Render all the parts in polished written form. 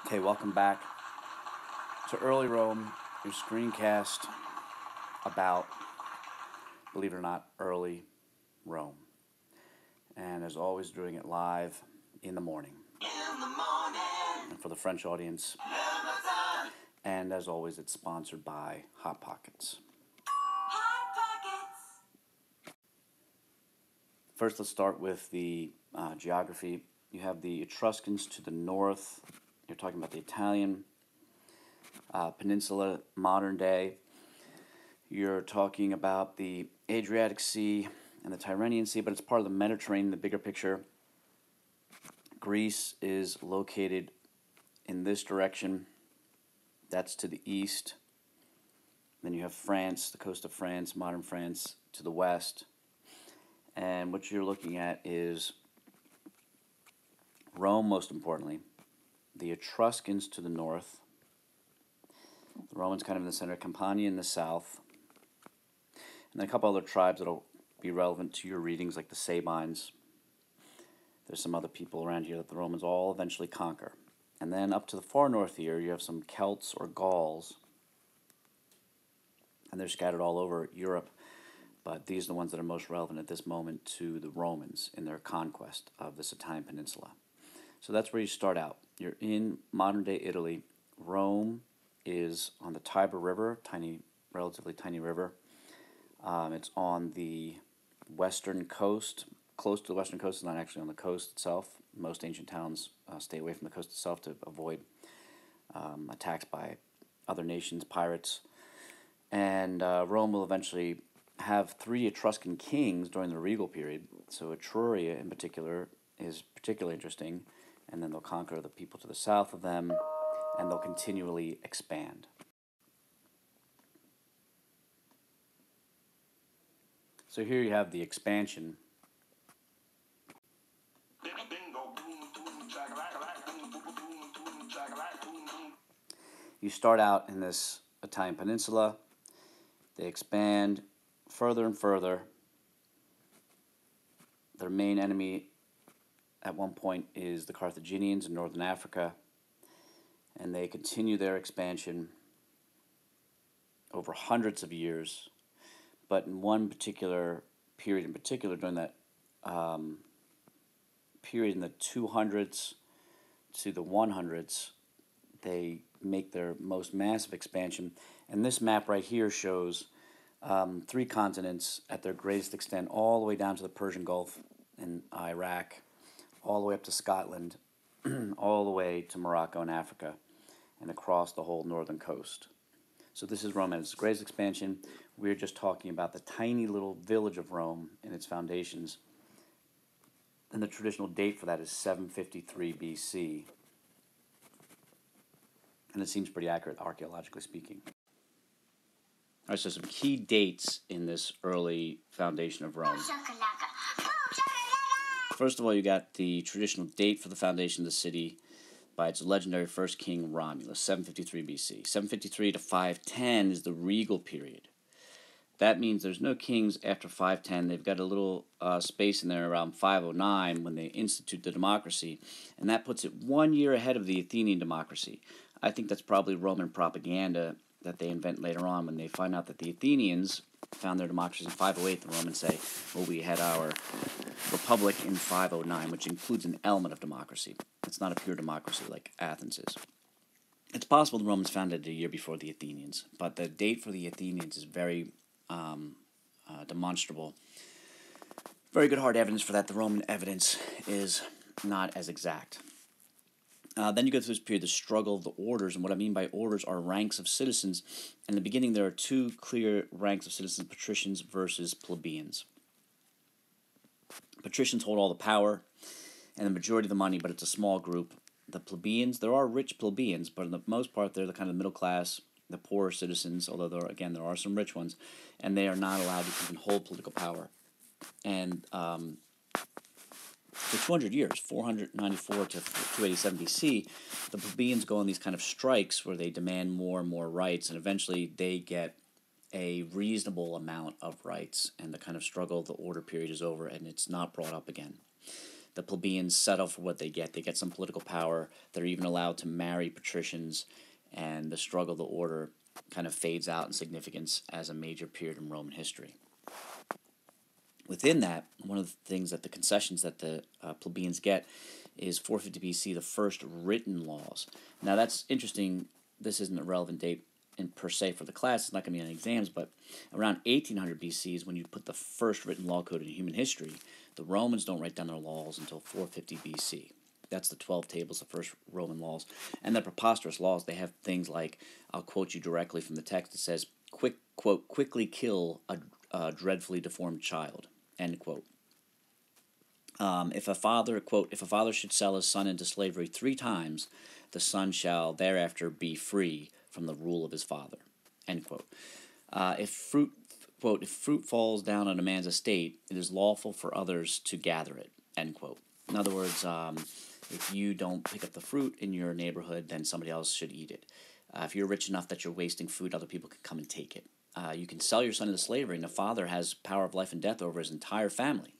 Okay, welcome back to Early Rome, your screencast about, believe it or not, early Rome. And as always, doing it live in the morning. And for the French audience. And as always, it's sponsored by Hot Pockets. First, let's start with the geography. You have the Etruscans to the north. You're talking about the Italian peninsula, modern day. You're talking about the Adriatic Sea and the Tyrrhenian Sea, but it's part of the Mediterranean, the bigger picture. Greece is located in this direction. That's to the east. Then you have France, the coast of France, modern France, to the west. And what you're looking at is Rome, most importantly, the Etruscans to the north, the Romans kind of in the center, Campania in the south, and then a couple other tribes that'll be relevant to your readings, like the Sabines. There's some other people around here that the Romans all eventually conquer. And then up to the far north here, you have some Celts or Gauls, and they're scattered all over Europe, but these are the ones that are most relevant at this moment to the Romans in their conquest of this Italian peninsula. So that's where you start out. You're in modern-day Italy. Rome is on the Tiber River, relatively tiny river. It's on the western coast, close to the western coast. It's not actually on the coast itself. Most ancient towns stay away from the coast itself to avoid attacks by other nations, pirates. And Rome will eventually have 3 Etruscan kings during the regal period. So Etruria in particular is particularly interesting. And then they'll conquer the people to the south of them, and they'll continually expand. So here you have the expansion. You start out in this Italian peninsula. They expand further and further. Their main enemy at one point is the Carthaginians in northern Africa, and they continue their expansion over hundreds of years. But in one particular period, during that period in the 200s to the 100s, they make their most massive expansion. And this map right here shows 3 continents at their greatest extent, all the way down to the Persian Gulf in Iraq, all the way up to Scotland, all the way to Morocco and Africa, and across the whole northern coast. So this is Rome at its greatest expansion. We're just talking about the tiny little village of Rome and its foundations. And the traditional date for that is 753 BC. And it seems pretty accurate, archaeologically speaking. All right, so some key dates in this early foundation of Rome. First of all, you got the traditional date for the foundation of the city by its legendary first king, Romulus, 753 BC. 753 to 510 is the regal period. That means there's no kings after 510. They've got a little space in there around 509 when they institute the democracy, and that puts it 1 year ahead of the Athenian democracy. I think that's probably Roman propaganda that they invent later on when they find out that the Athenians found their democracy in 508. The Romans say, well, we had our republic in 509, which includes an element of democracy. It's not a pure democracy like Athens is. It's possible the Romans founded it a year before the Athenians, but the date for the Athenians is very demonstrable. Very good hard evidence for that. The Roman evidence is not as exact. Then you go through this period, the struggle of the orders, and what I mean by orders are ranks of citizens. In the beginning, there are 2 clear ranks of citizens, patricians versus plebeians. Patricians hold all the power and the majority of the money, but it's a small group. The plebeians, there are rich plebeians, but for the most part, they're the kind of middle class, the poorer citizens, although there are some rich ones, and they are not allowed to even hold political power. And for 200 years, 494 to 287 BC, the plebeians go on these kind of strikes where they demand more and more rights, and eventually they get a reasonable amount of rights, and the kind of struggle of the order period is over, and it's not brought up again. The plebeians settle for what they get. They get some political power. They're even allowed to marry patricians, and the struggle of the order kind of fades out in significance as a major period in Roman history. Within that, one of the things that the concessions that the plebeians get is 450 BC, the first written laws. Now that's interesting. This isn't a relevant date in per se for the class. It's not going to be on exams, but around 1800 BC is when you put the first written law code in human history. The Romans don't write down their laws until 450 BC. That's the 12 tables, the first Roman laws. And they're preposterous laws. They have things like, I'll quote you directly from the text, it says, quickly kill a dreadfully deformed child, end quote. If a father, quote, if a father should sell his son into slavery 3 times, the son shall thereafter be free from the rule of his father, end quote. If fruit falls down on a man's estate, it is lawful for others to gather it, end quote. In other words, if you don't pick up the fruit in your neighborhood, then somebody else should eat it. If you're rich enough that you're wasting food, other people can come and take it. You can sell your son into slavery, and the father has power of life and death over his entire family.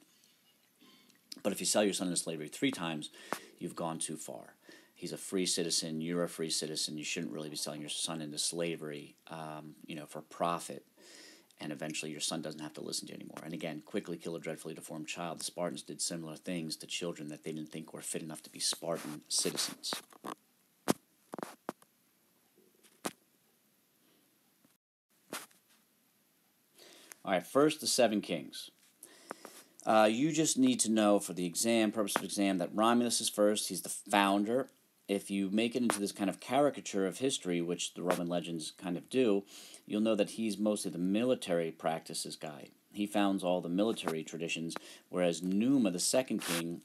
But if you sell your son into slavery 3 times, you've gone too far. He's a free citizen, you're a free citizen, you shouldn't really be selling your son into slavery, for profit, and eventually your son doesn't have to listen to you anymore. And again, quickly kill a dreadfully deformed child. The Spartans did similar things to children that they didn't think were fit enough to be Spartan citizens. All right, first the 7 kings. You just need to know for the exam, purpose of exam, that Romulus is first. He's the founder. If you make it into this kind of caricature of history, which the Roman legends kind of do, you'll know that he's mostly the military practices guy. He founds all the military traditions, whereas Numa, the second king,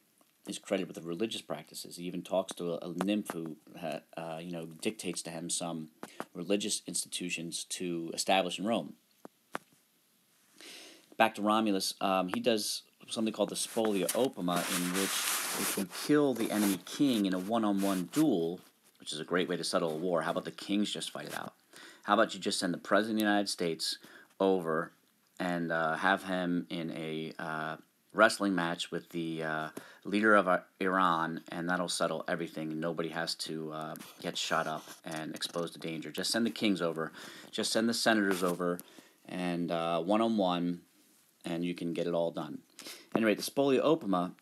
is credited with the religious practices. He even talks to a nymph who, dictates to him some religious institutions to establish in Rome. Back to Romulus, he does something called the spolia opima, in which if you kill the enemy king in a one-on-one duel, which is a great way to settle a war, how about the kings just fight it out? How about you just send the President of the United States over and have him in a wrestling match with the leader of Iran, and that'll settle everything, and nobody has to get shot up and exposed to danger. Just send the kings over. Just send the senators over, and one-on-one, and you can get it all done. At any rate, the spolia opima,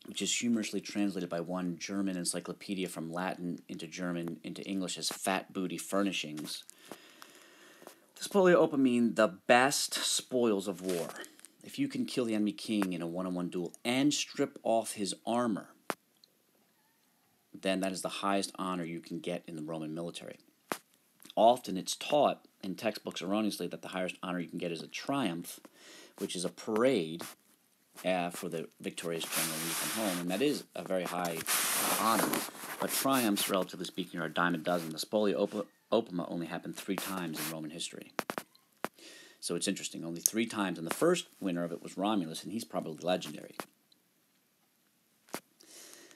which is humorously translated by one German encyclopedia from Latin into German into English as fat booty furnishings. The spolia opima mean the best spoils of war. If you can kill the enemy king in a one-on-one duel and strip off his armor, then that is the highest honor you can get in the Roman military. Often it's taught in textbooks erroneously that the highest honor you can get is a triumph, which is a parade for the victorious general when you come home, and that is a very high honor. But triumphs, relatively speaking, are a dime a dozen. The spolia opima only happened 3 times in Roman history. So it's interesting, only 3 times, and the first winner of it was Romulus, and he's probably legendary.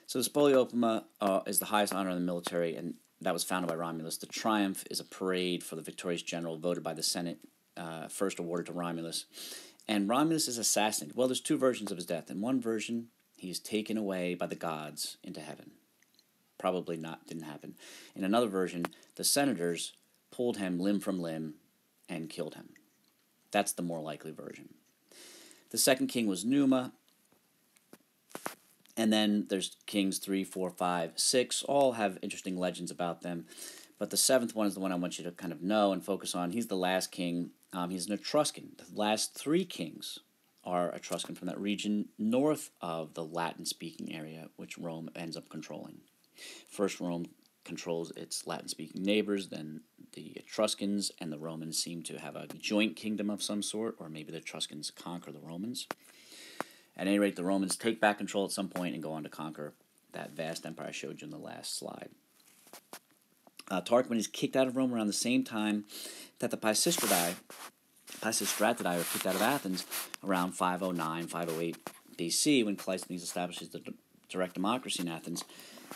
So the spolia opima is the highest honor in the military, and that was founded by Romulus. The triumph is a parade for the victorious general voted by the Senate, first awarded to Romulus. And Romulus is assassinated. Well, there's 2 versions of his death. In one version, he is taken away by the gods into heaven. Probably didn't happen. In another version, the senators pulled him limb from limb and killed him. That's the more likely version. The second king was Numa. And then there's kings 3, 4, 5, 6. All have interesting legends about them. But the 7th one is the one I want you to kind of know and focus on. He's the last king. He's an Etruscan. The last 3 kings are Etruscan from that region north of the Latin-speaking area, which Rome ends up controlling. First, Rome controls its Latin-speaking neighbors, then the Etruscans and the Romans seem to have a joint kingdom of some sort, or maybe the Etruscans conquer the Romans. At any rate, the Romans take back control at some point and go on to conquer that vast empire I showed you in the last slide. Tarquin is kicked out of Rome around the same time that the Pisistratidae were kicked out of Athens around 509, 508 BC, when Cleisthenes establishes the direct democracy in Athens.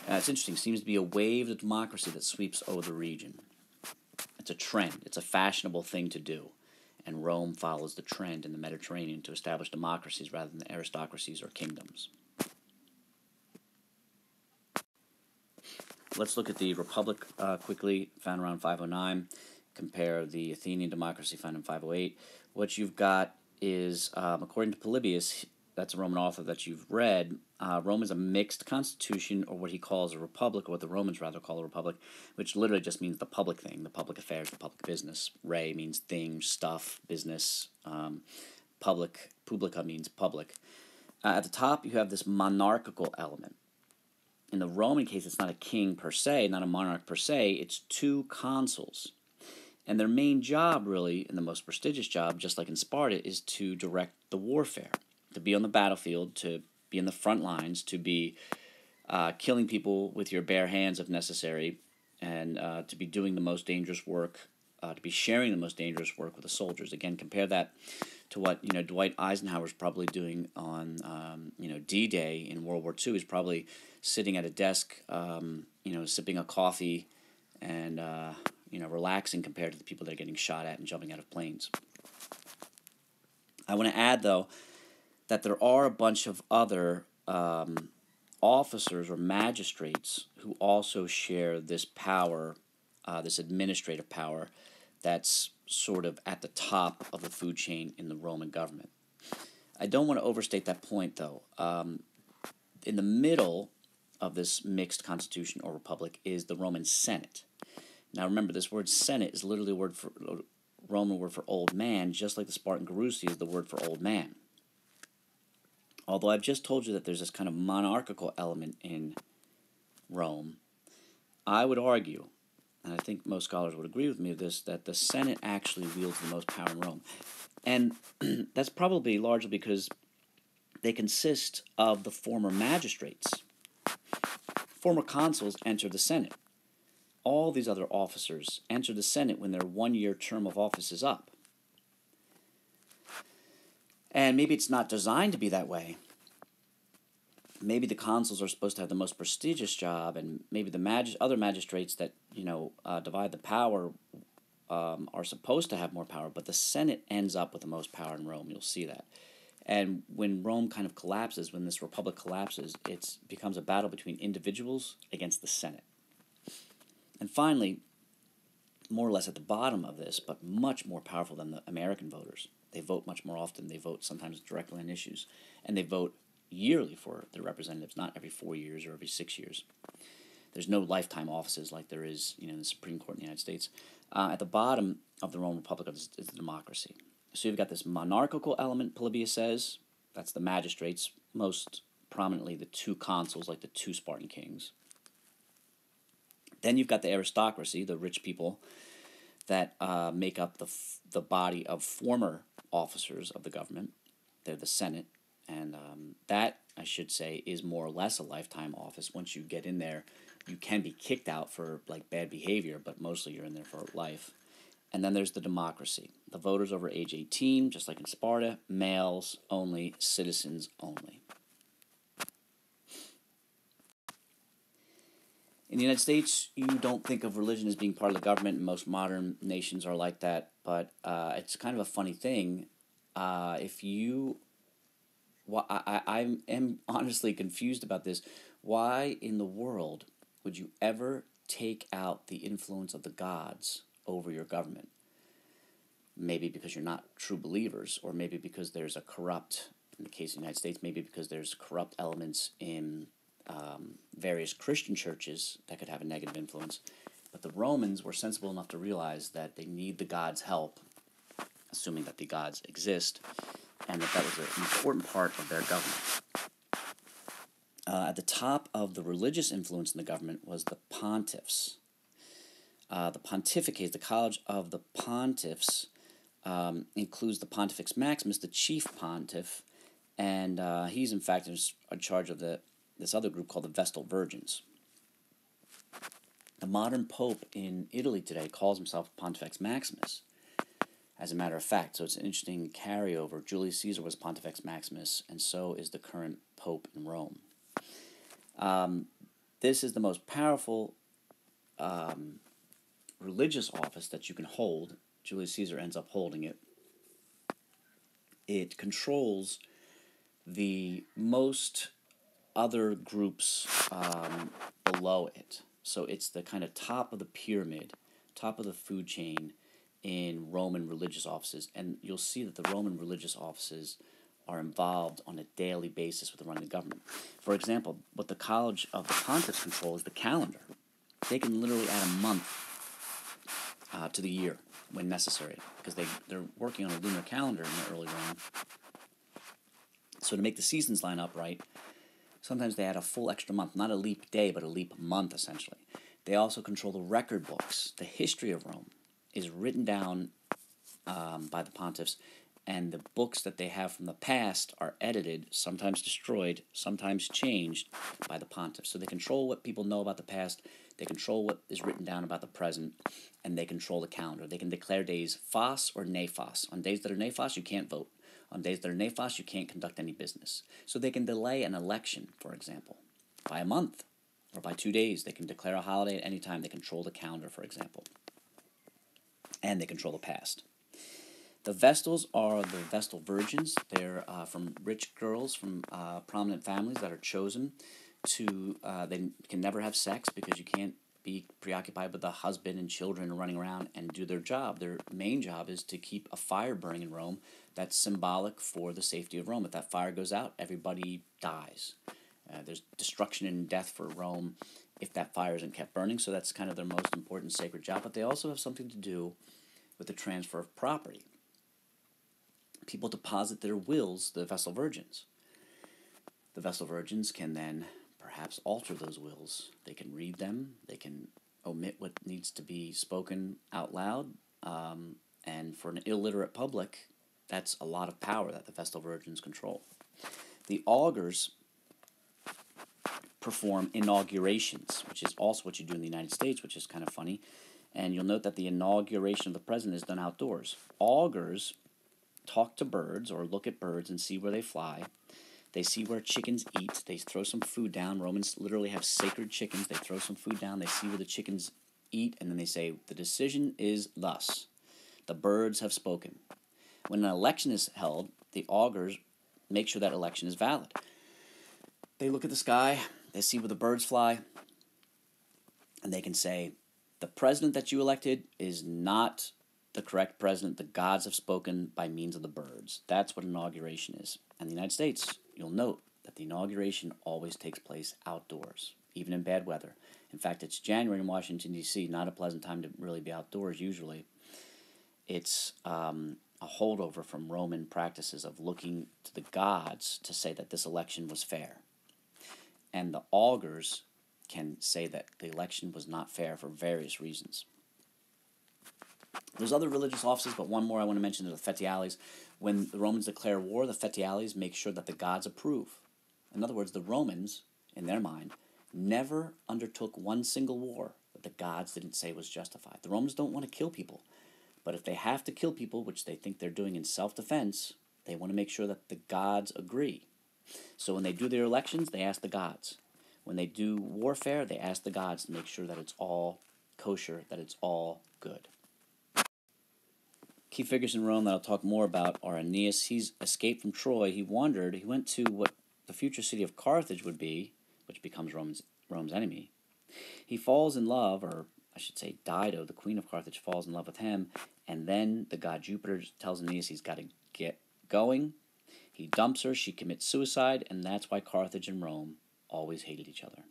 It's interesting. It seems to be a wave of democracy that sweeps over the region. It's a trend. It's a fashionable thing to do. and Rome follows the trend in the Mediterranean to establish democracies rather than aristocracies or kingdoms. Let's look at the Republic quickly, found around 509. Compare the Athenian democracy found in 508. What you've got is, according to Polybius, that's a Roman author that you've read, Rome is a mixed constitution, or what he calls a republic, or what the Romans rather call a republic, which literally just means the public thing, the public affairs, the public business. Re means thing, stuff, business. Publica means public. At the top, you have this monarchical element. In the Roman case, it's not a king per se, not a monarch per se, it's two consuls. And their main job, really, and the most prestigious job, just like in Sparta, is to direct the warfare, to be on the battlefield, to be in the front lines, to be killing people with your bare hands if necessary, and to be doing the most dangerous work, to be sharing the most dangerous work with the soldiers. Again, compare that to what Dwight Eisenhower's probably doing on D-Day in World War II. He's probably sitting at a desk, sipping a coffee and relaxing compared to the people that are getting shot at and jumping out of planes. I want to add, though, that there are a bunch of other officers or magistrates who also share this power, this administrative power, that's sort of at the top of the food chain in the Roman government. I don't want to overstate that point, though. In the middle of this mixed constitution or republic is the Roman Senate. Now remember, this word Senate is literally a Roman word for old man, just like the Spartan Gerousia is the word for old man. Although I've just told you that there's this kind of monarchical element in Rome, I would argue, and I think most scholars would agree with me of this, that the Senate actually wields the most power in Rome. And that's probably largely because they consist of the former magistrates. Former consuls enter the Senate. All these other officers enter the Senate when their one-year term of office is up. And maybe it's not designed to be that way. Maybe the consuls are supposed to have the most prestigious job, and maybe the other magistrates that divide the power are supposed to have more power, but the Senate ends up with the most power in Rome. You'll see that. And when Rome kind of collapses, when this republic collapses, it becomes a battle between individuals against the Senate. And finally, more or less at the bottom of this, but much more powerful than the American voters. They vote much more often. They vote sometimes directly on issues. And they vote yearly for their representatives, not every 4 years or every 6 years. There's no lifetime offices like there is in the Supreme Court in the United States. At the bottom of the Roman Republic is the democracy. So you've got this monarchical element, Polybius says. That's the magistrates, most prominently the two consuls, like the two Spartan kings. Then you've got the aristocracy, the rich people that make up the body of former officers of the government. They're the Senate, and that, I should say, is more or less a lifetime office. Once you get in there, you can be kicked out for bad behavior, but mostly you're in there for life. And then there's the democracy. The voters over age 18, just like in Sparta, males only, citizens only. In the United States, you don't think of religion as being part of the government, and most modern nations are like that, but it's kind of a funny thing. I am honestly confused about this. Why in the world would you ever take out the influence of the gods over your government? Maybe because you're not true believers, or maybe because there's a corrupt, in the case of the United States, maybe because there's corrupt elements in various Christian churches that could have a negative influence. But the Romans were sensible enough to realize that they need the gods' help, assuming that the gods exist, and that was an important part of their government. At the top of the religious influence in the government was the pontiffs. The pontificates, the College of the Pontiffs, includes the Pontifex Maximus, the chief pontiff, and he's in fact in charge of this other group called the Vestal Virgins. The modern pope in Italy today calls himself Pontifex Maximus, as a matter of fact. So it's an interesting carryover. Julius Caesar was Pontifex Maximus, and so is the current pope in Rome. This is the most powerful religious office that you can hold. Julius Caesar ends up holding it. it controls the most other groups below it. So it's the kind of top of the pyramid, top of the food chain in Roman religious offices. And you'll see that the Roman religious offices are involved on a daily basis with running the government. For example, what the College of the Pontiffs control is the calendar. They can literally add a month to the year when necessary, because they're working on a lunar calendar in the early Rome. So to make the seasons line up right, sometimes they add a full extra month, not a leap day, but a leap month, essentially. They also control the record books. The history of Rome is written down by the pontiffs, and the books that they have from the past are edited, sometimes destroyed, sometimes changed by the pontiffs. So they control what people know about the past, they control what is written down about the present, and they control the calendar. They can declare days fas or nefas. On days that are nefas, you can't vote. On days that are nefas, you can't conduct any business. So they can delay an election, for example, by a month or by 2 days. They can declare a holiday at any time. They control the calendar, for example. And they control the past. The Vestals are the Vestal virgins. They're from rich girls from prominent families that are chosen to, they can never have sex because you can't be preoccupied with the husband and children running around and do their job. Their main job is to keep a fire burning in Rome that's symbolic for the safety of Rome. If that fire goes out, everybody dies. There's destruction and death for Rome if that fire isn't kept burning, so that's kind of their most important sacred job. But they also have something to do with the transfer of property. People deposit their wills, the Vestal Virgins. The Vestal Virgins can then perhaps alter those wills. They can read them, they can omit what needs to be spoken out loud, and for an illiterate public, that's a lot of power that the Vestal Virgins control. The augurs perform inaugurations, which is also what you do in the United States, which is kind of funny. And you'll note that the inauguration of the president is done outdoors. Augurs talk to birds or look at birds and see where they fly. They see where chickens eat. They throw some food down. Romans literally have sacred chickens. They throw some food down. They see where the chickens eat, and then they say, the decision is thus. The birds have spoken. When an election is held, the augurs make sure that election is valid. They look at the sky. They see where the birds fly. And they can say, the president that you elected is not the correct president. The gods have spoken by means of the birds. That's what inauguration is. In the United States, you'll note that the inauguration always takes place outdoors, even in bad weather. In fact, it's January in Washington, D.C., not a pleasant time to really be outdoors usually. It's a holdover from Roman practices of looking to the gods to say that this election was fair. And the augurs can say that the election was not fair for various reasons. There's other religious offices, but one more I want to mention is the Fetiales. When the Romans declare war, the Fetiales make sure that the gods approve. In other words, the Romans, in their mind, never undertook one single war that the gods didn't say was justified. The Romans don't want to kill people, but if they have to kill people, which they think they're doing in self-defense, they want to make sure that the gods agree. So when they do their elections, they ask the gods. When they do warfare, they ask the gods to make sure that it's all kosher, that it's all good. Key figures in Rome that I'll talk more about are Aeneas. He's escaped from Troy. He went to what the future city of Carthage would be, which becomes Rome's enemy. He falls in love, or I should say Dido, the queen of Carthage, falls in love with him, and then the god Jupiter tells Aeneas he's got to get going. He dumps her, she commits suicide, and that's why Carthage and Rome always hated each other.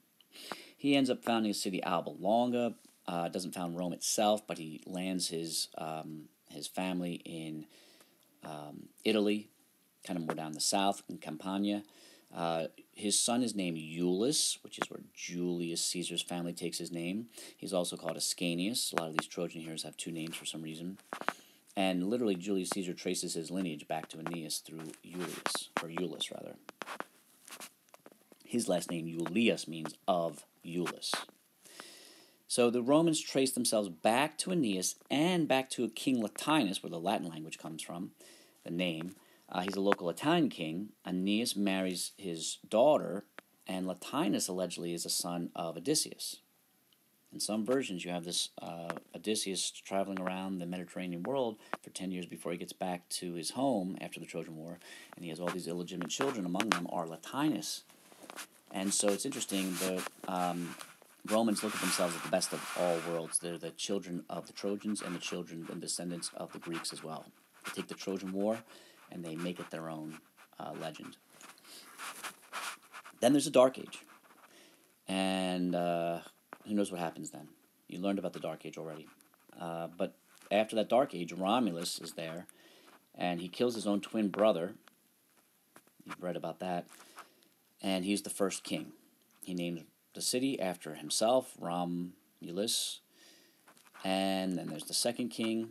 He ends up founding a city, Alba Longa. Doesn't found Rome itself, but he lands his family in Italy, kind of more down the south in Campania. His son is named Iulus, which is where Julius Caesar's family takes his name. He's also called Ascanius. A lot of these Trojan heroes have two names for some reason. And literally, Julius Caesar traces his lineage back to Aeneas through Iulus rather. His last name, Iulius, means of Iulus. So the Romans trace themselves back to Aeneas and back to King Latinus, where the Latin language comes from, the name. He's a local Italian king. Aeneas marries his daughter, and Latinus allegedly is a son of Odysseus. In some versions, you have this Odysseus traveling around the Mediterranean world for 10 years before he gets back to his home after the Trojan War, and he has all these illegitimate children. Among them are Latinus. And so it's interesting, the Romans look at themselves as the best of all worlds. They're the children of the Trojans and the children and descendants of the Greeks as well. They take the Trojan War and they make it their own legend. Then there's a Dark Age. And who knows what happens then? You learned about the Dark Age already. But after that Dark Age, Romulus is there, and he kills his own twin brother. You've read about that. And he's the first king. He names the city after himself, Romulus. And then there's the second king.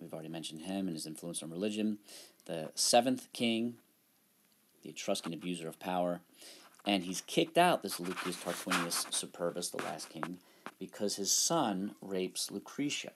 We've already mentioned him and his influence on religion. The seventh king, the Etruscan abuser of power. And he's kicked out, this Lucius Tarquinius Superbus, the last king, because his son rapes Lucretia.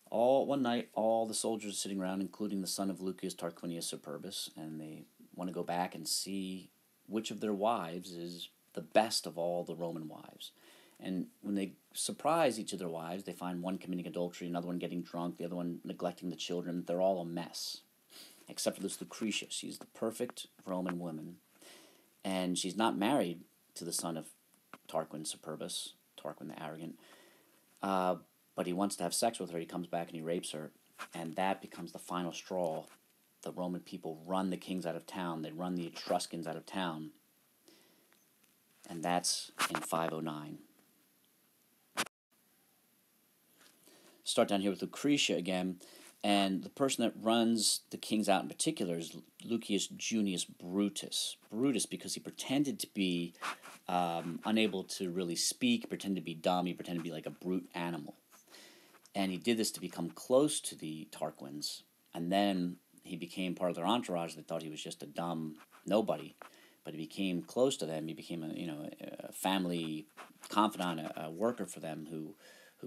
One night, all the soldiers are sitting around, including the son of Lucius Tarquinius Superbus, and they want to go back and see which of their wives is the best of all the Roman wives. And when they surprise each of their wives, they find one committing adultery, another one getting drunk, the other one neglecting the children. They're all a mess, except for this Lucretia. She's the perfect Roman woman. And she's not married to the son of Tarquin Superbus, Tarquin the Arrogant, but he wants to have sex with her. He comes back and he rapes her, and that becomes the final straw. The Roman people run the kings out of town. They run the Etruscans out of town, and that's in 509. Start down here with Lucretia again. And the person that runs the kings out in particular is Lucius Junius Brutus. Brutus, because he pretended to be unable to really speak, pretended to be dumb, he pretended to be like a brute animal. And he did this to become close to the Tarquins. And then he became part of their entourage. They thought he was just a dumb nobody. But he became close to them. He became a family confidant, a worker for them who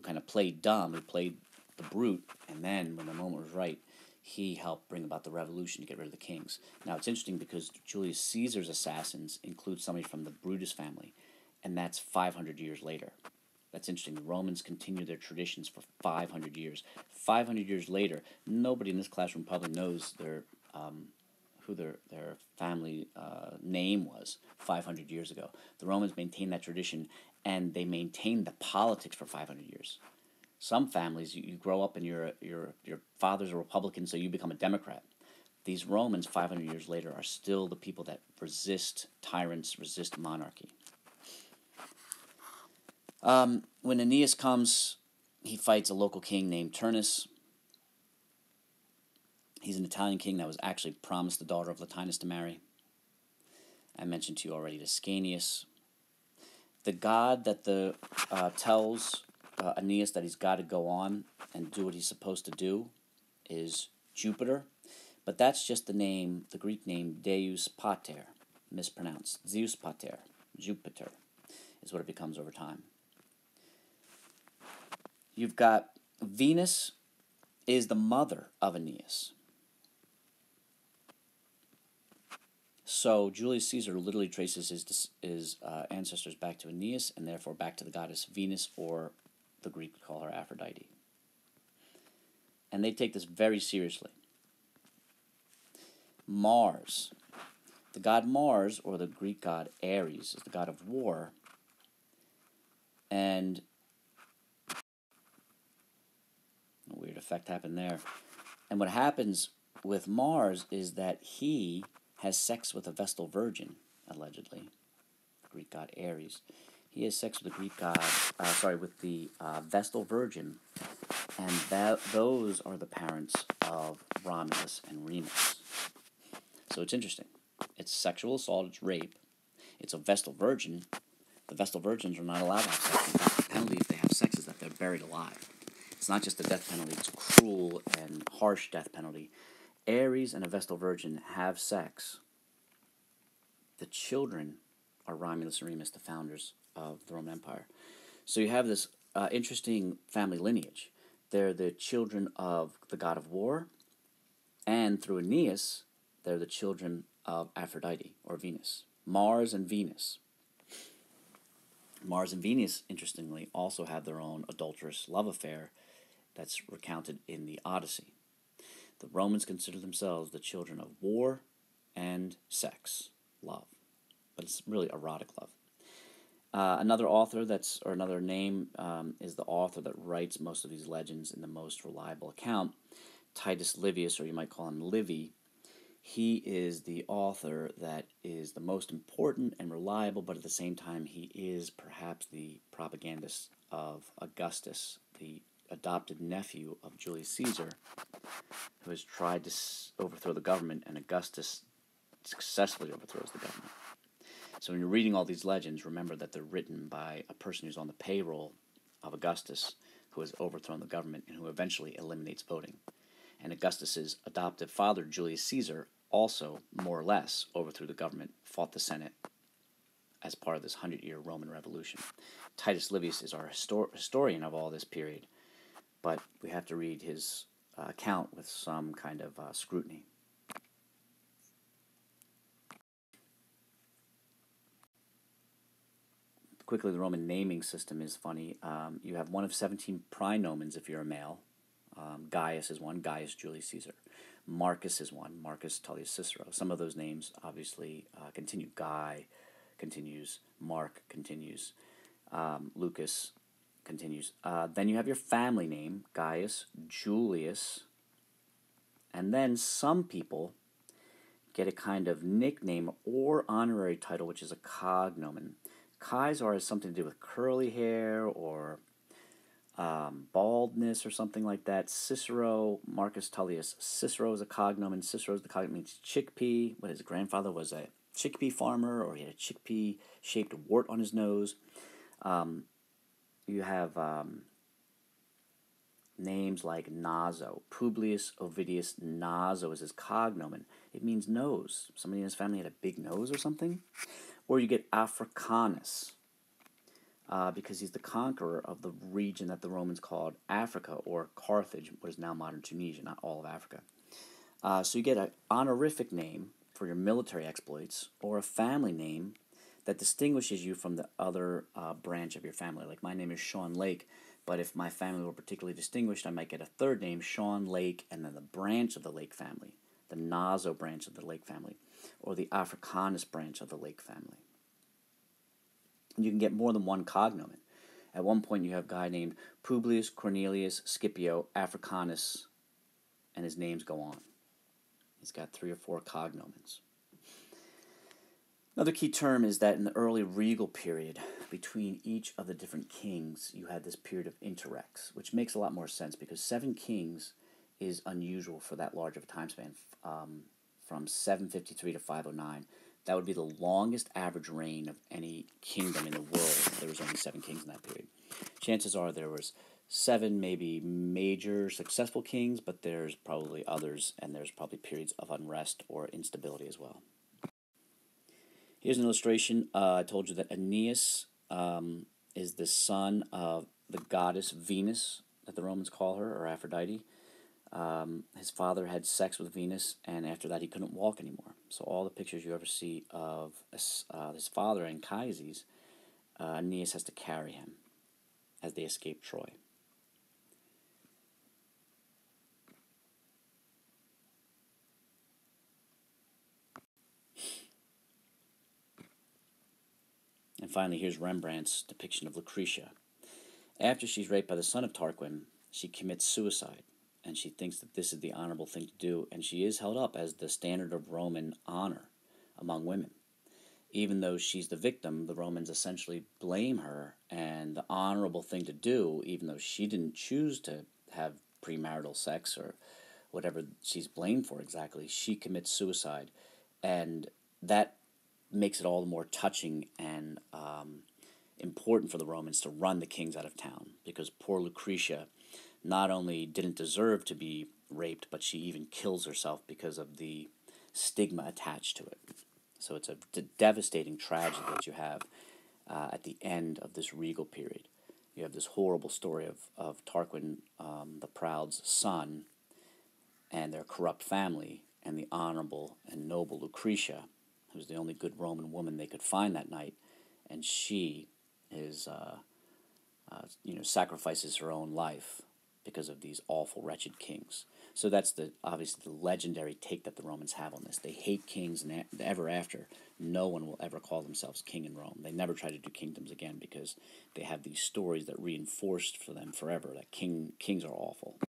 kind of played dumb, who played the brute, and then when the moment was right, he helped bring about the revolution to get rid of the kings. Now it's interesting because Julius Caesar's assassins include somebody from the Brutus family, and that's 500 years later. That's interesting. The Romans continued their traditions for 500 years. 500 years later, nobody in this classroom probably knows who their family name was 500 years ago. The Romans maintained that tradition, and they maintained the politics for 500 years. Some families, you grow up and your father's a Republican, so you become a Democrat. These Romans, 500 years later, are still the people that resist tyrants, resist monarchy. When Aeneas comes, he fights a local king named Turnus. He's an Italian king that was actually promised the daughter of Latinus to marry. I mentioned to you already Ascanius. The god that tells Aeneas that he's got to go on and do what he's supposed to do is Jupiter, but that's just the name, the Greek name Deus Pater, mispronounced. Zeus Pater, Jupiter, is what it becomes over time. You've got Venus is the mother of Aeneas. So Julius Caesar literally traces his ancestors back to Aeneas, and therefore back to the goddess Venus, or the Greek would call her Aphrodite. And they take this very seriously. Mars. The god Mars, or the Greek god Ares, is the god of war. And a weird effect happened there. And what happens with Mars is that he has sex with a Vestal Virgin, allegedly. The Greek god Ares. He has sex with the Greek god, with the Vestal Virgin, and those are the parents of Romulus and Remus. So it's interesting. It's sexual assault, it's rape, it's a Vestal Virgin. The Vestal Virgins are not allowed to have sex. In fact, the penalty if they have sex is that they're buried alive. It's not just a death penalty, it's a cruel and harsh death penalty. Ares and a Vestal Virgin have sex. The children are Romulus and Remus, the founders of the Roman Empire. So you have this interesting family lineage. They're the children of the god of war, and through Aeneas, they're the children of Aphrodite, or Venus. Mars and Venus. Mars and Venus, interestingly, also have their own adulterous love affair that's recounted in the Odyssey. The Romans considered themselves the children of war and sex, love, but it's really erotic love. Another author or another name is the author that writes most of these legends in the most reliable account, Titus Livius, or you might call him Livy. He is the author that is the most important and reliable, but at the same time he is perhaps the propagandist of Augustus, the adopted nephew of Julius Caesar, who has tried to overthrow the government, and Augustus successfully overthrows the government. So when you're reading all these legends, remember that they're written by a person who's on the payroll of Augustus, who has overthrown the government and who eventually eliminates voting. And Augustus's adoptive father, Julius Caesar, also more or less overthrew the government, fought the Senate as part of this 100-year Roman Revolution. Titus Livius is our historian of all this period, but we have to read his account with some kind of scrutiny. Quickly, the Roman naming system is funny. You have one of 17 praenomens if you're a male. Gaius is one, Gaius Julius Caesar. Marcus is one, Marcus Tullius Cicero. Some of those names obviously continue. Guy continues, Mark continues, Lucas continues. Then you have your family name, Gaius, Julius, and then some people get a kind of nickname or honorary title, which is a cognomen. Caesar has something to do with curly hair or baldness or something like that. Cicero, Marcus Tullius Cicero is a cognomen. Cicero, the cognomen means chickpea. What his grandfather was a chickpea farmer, or he had a chickpea-shaped wart on his nose. You have names like Naso. Publius Ovidius Naso is his cognomen. It means nose. Somebody in his family had a big nose or something. Or you get Africanus, because he's the conqueror of the region that the Romans called Africa, or Carthage, what is now modern Tunisia, not all of Africa. So you get an honorific name for your military exploits, or a family name that distinguishes you from the other branch of your family. Like my name is Sean Lake, but if my family were particularly distinguished, I might get a third name, Sean Lake, and then the branch of the Lake family, the Naso branch of the Lake family, or the Africanus branch of the Lake family. You can get more than one cognomen. At one point you have a guy named Publius Cornelius Scipio Africanus, and his names go on. He's got 3 or 4 cognomens. Another key term is that in the early regal period, between each of the different kings, you had this period of interrex, which makes a lot more sense because 7 kings is unusual for that large of a time span, from 753 to 509. That would be the longest average reign of any kingdom in the world. There was only 7 kings in that period. Chances are there was 7 maybe major successful kings, but there's probably others, and there's probably periods of unrest or instability as well. Here's an illustration. I told you that Aeneas is the son of the goddess Venus, that the Romans call her, or Aphrodite. His father had sex with Venus, and after that he couldn't walk anymore. So all the pictures you ever see of his father, Anchises, Aeneas has to carry him as they escape Troy. And finally, here's Rembrandt's depiction of Lucretia. After she's raped by the son of Tarquin, she commits suicide, and she thinks that this is the honorable thing to do, and she is held up as the standard of Roman honor among women. Even though she's the victim, the Romans essentially blame her, and the honorable thing to do, even though she didn't choose to have premarital sex or whatever she's blamed for exactly, she commits suicide, and that makes it all the more touching and important for the Romans to run the kings out of town, because poor Lucretia not only didn't deserve to be raped, but she even kills herself because of the stigma attached to it. So it's a devastating tragedy that you have at the end of this regal period. You have this horrible story of Tarquin the Proud's son and their corrupt family, and the honorable and noble Lucretia, who's the only good Roman woman they could find that night, and she sacrifices her own life because of these awful, wretched kings. So that's obviously the legendary take that the Romans have on this. They hate kings, and ever after, no one will ever call themselves king in Rome. They never try to do kingdoms again because they have these stories that reinforced for them forever that kings are awful.